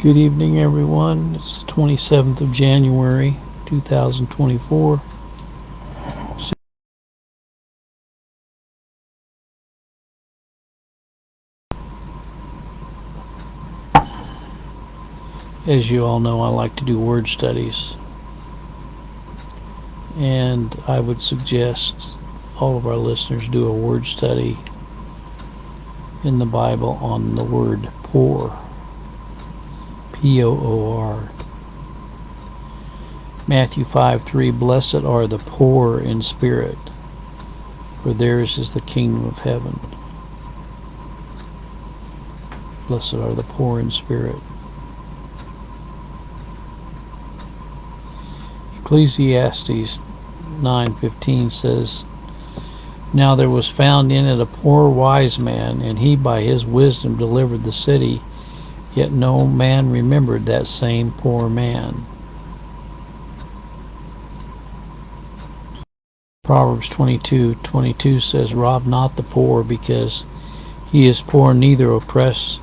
Good evening, everyone. It's the 27th of January, 2024. As you all know, I like to do word studies, and I would suggest all of our listeners do a word study in the Bible on the word poor. P-O-O-R. Matthew 5:3. Blessed are the poor in spirit, for theirs is the kingdom of heaven. Blessed are the poor in spirit. Ecclesiastes 9:15 says, Now there was found in it a poor wise man, and he by his wisdom delivered the city, yet no man remembered that same poor man. Proverbs 22:22 says, Rob not the poor, because he is poor, neither oppress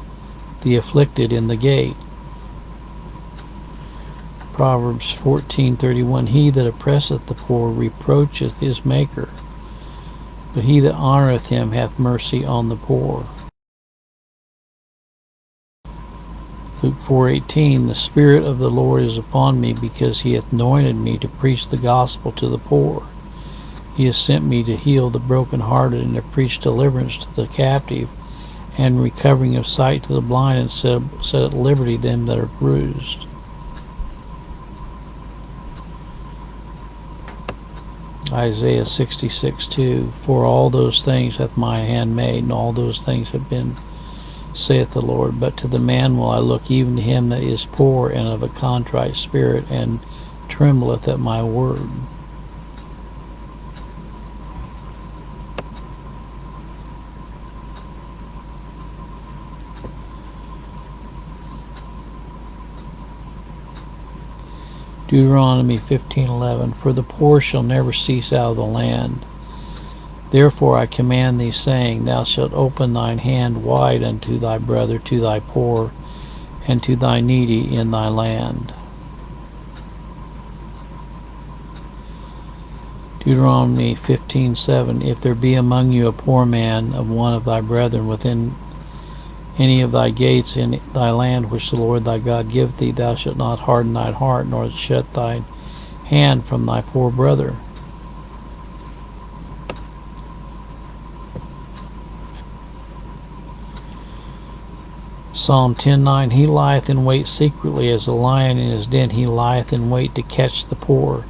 the afflicted in the gate. Proverbs 14:31, He that oppresseth the poor reproacheth his maker, but he that honoureth him hath mercy on the poor. Luke 4:18, The Spirit of the Lord is upon me, because he hath anointed me to preach the gospel to the poor. He has sent me to heal the brokenhearted, and to preach deliverance to the captive, and recovering of sight to the blind, and set at liberty them that are bruised. Isaiah 66:2, For all those things hath my hand made, and all those things have been, saith the Lord. But to the man will I look, even to him that is poor and of a contrite spirit, and trembleth at my word. Deuteronomy 15:11, For the poor shall never cease out of the land. Therefore I command thee, saying, Thou shalt open thine hand wide unto thy brother, to thy poor, and to thy needy in thy land. Deuteronomy 15:7, If there be among you a poor man of one of thy brethren within any of thy gates in thy land which the Lord thy God giveth thee, thou shalt not harden thine heart, nor shut thine hand from thy poor brother. Psalm 10:9, He lieth in wait secretly, as a lion in his den, he lieth in wait to catch the poor.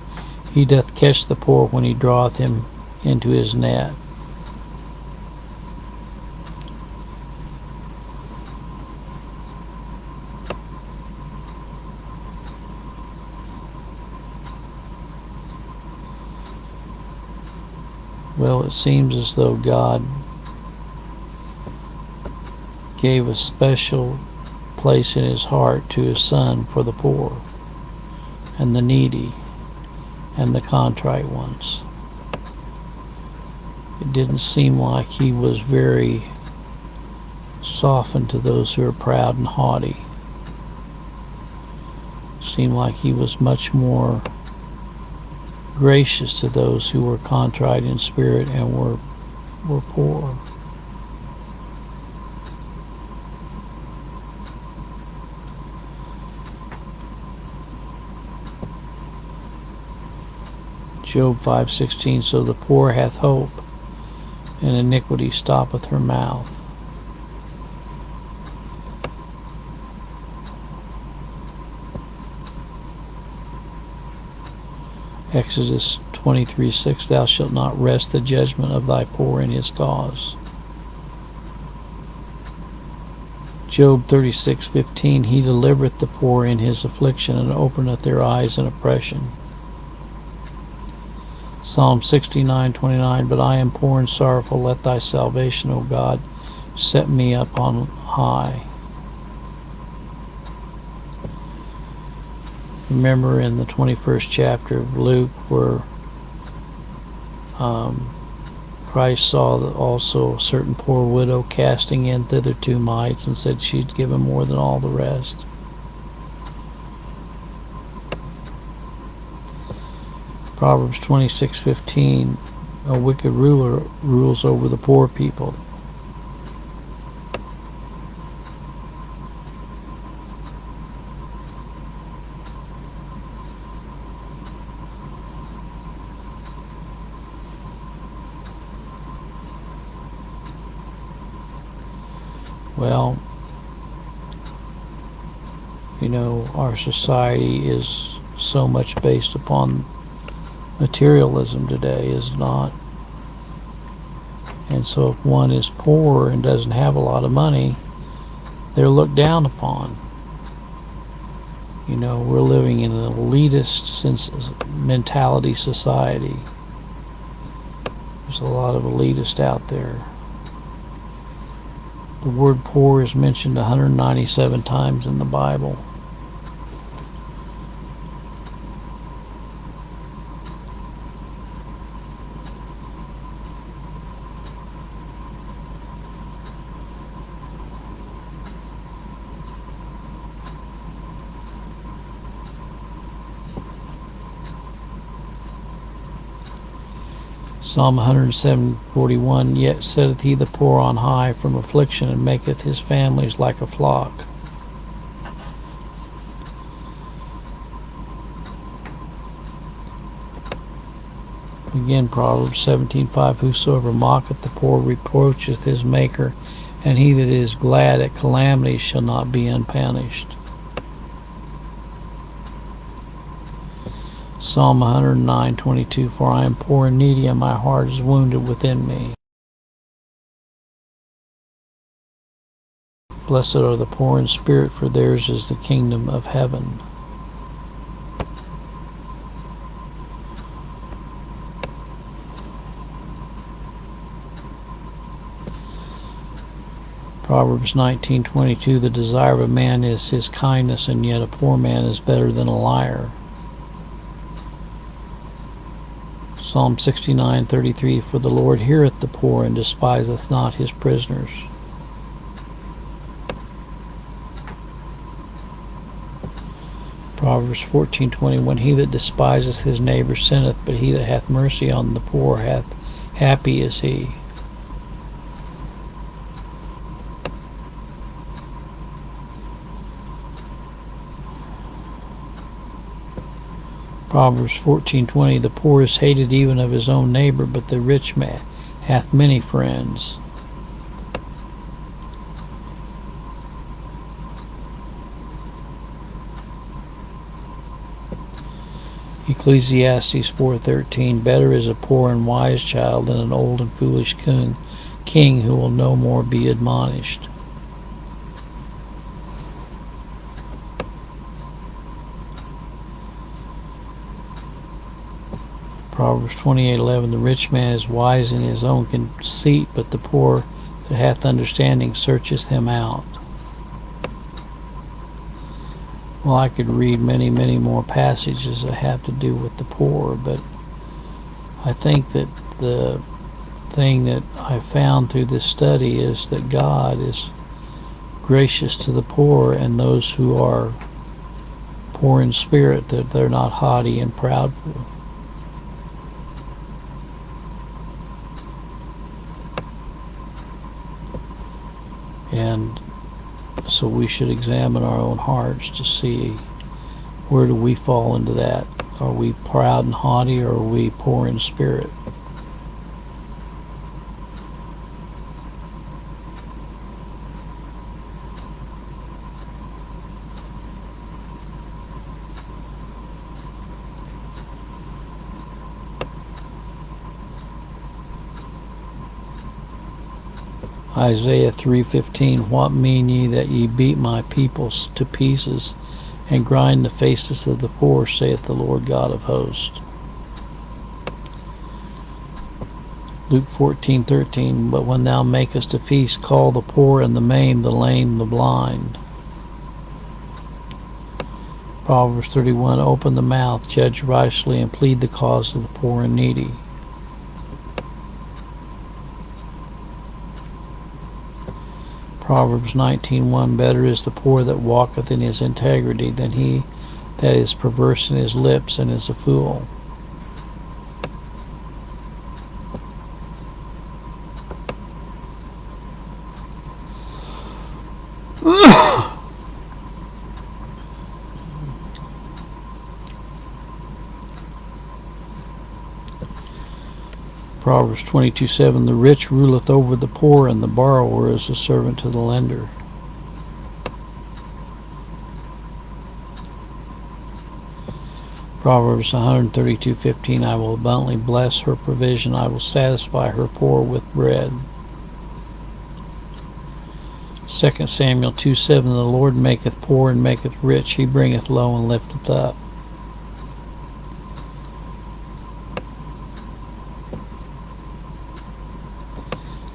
He doth catch the poor when he draweth him into his net. Well, it seems as though God gave a special place in his heart to his son for the poor and the needy and the contrite ones. It didn't seem like he was very softened to those who are proud and haughty. It seemed like he was much more gracious to those who were contrite in spirit and were poor. Job 5:16, So the poor hath hope, and iniquity stoppeth her mouth. Exodus 23:6, Thou shalt not wrest the judgment of thy poor in his cause. Job 36:15, He delivereth the poor in his affliction, and openeth their eyes in oppression. Psalm 69:29, But I am poor and sorrowful, let thy salvation, O God, set me up on high. Remember in the 21st chapter of Luke where Christ saw also a certain poor widow casting in thither 2 mites, and said she'd given more than all the rest. Proverbs 26:15, a wicked ruler rules over the poor people. Well, you know, our society is so much based upon materialism today, is it not? And so if one is poor and doesn't have a lot of money, they're looked down upon. You know, we're living in an elitist mentality society. There's a lot of elitists out there. The word poor is mentioned 197 times in the Bible. Psalm 107:41, yet setteth he the poor on high from affliction, and maketh his families like a flock. Again, Proverbs 17:5, whosoever mocketh the poor reproacheth his maker, and he that is glad at calamity shall not be unpunished. Psalm 109:22, for I am poor and needy, and my heart is wounded within me. Blessed are the poor in spirit, for theirs is the kingdom of heaven. Proverbs 19:22, the desire of a man is his kindness, and yet a poor man is better than a liar. Psalm 69:33, for the Lord heareth the poor, and despiseth not his prisoners. Proverbs 14:21, he that despiseth his neighbor sinneth, but he that hath mercy on the poor happy is he. Proverbs 14:20, the poor is hated even of his own neighbor, but the rich man hath many friends. Ecclesiastes 4:13, better is a poor and wise child than an old and foolish king who will no more be admonished. Proverbs 28:11, the rich man is wise in his own conceit, but the poor that hath understanding searcheth him out. Well, I could read many, many more passages that have to do with the poor, but I think that the thing that I found through this study is that God is gracious to the poor and those who are poor in spirit, that they're not haughty and proud. And so we should examine our own hearts to see, where do we fall into that? Are we proud and haughty, or are we poor in spirit? Isaiah 3:15, what mean ye that ye beat my people to pieces, and grind the faces of the poor, saith the Lord God of hosts. Luke 14:13, but when thou makest a feast, call the poor and the maimed, the lame, the blind. Proverbs 31, open the mouth, judge righteously, and plead the cause of the poor and needy. Proverbs 19:1, better is the poor that walketh in his integrity than he that is perverse in his lips and is a fool. Proverbs 22:7, the rich ruleth over the poor, and the borrower is a servant to the lender. Proverbs 132:15, I will abundantly bless her provision, I will satisfy her poor with bread. 2 Samuel 2:7, the Lord maketh poor and maketh rich, he bringeth low and lifteth up.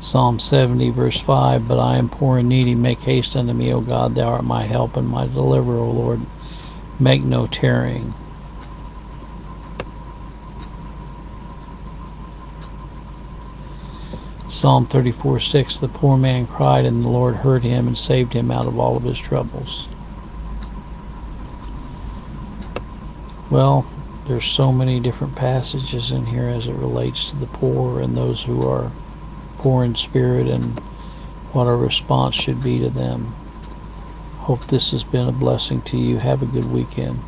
Psalm 70 verse 5, but I am poor and needy, make haste unto me, O God, thou art my help and my deliverer, O Lord, make no tarrying. Psalm 34:6, the poor man cried, and the Lord heard him and saved him out of all of his troubles. Well, there's so many different passages in here as it relates to the poor and those who are poor in spirit and what our response should be to them. Hope this has been a blessing to you. Have a good weekend.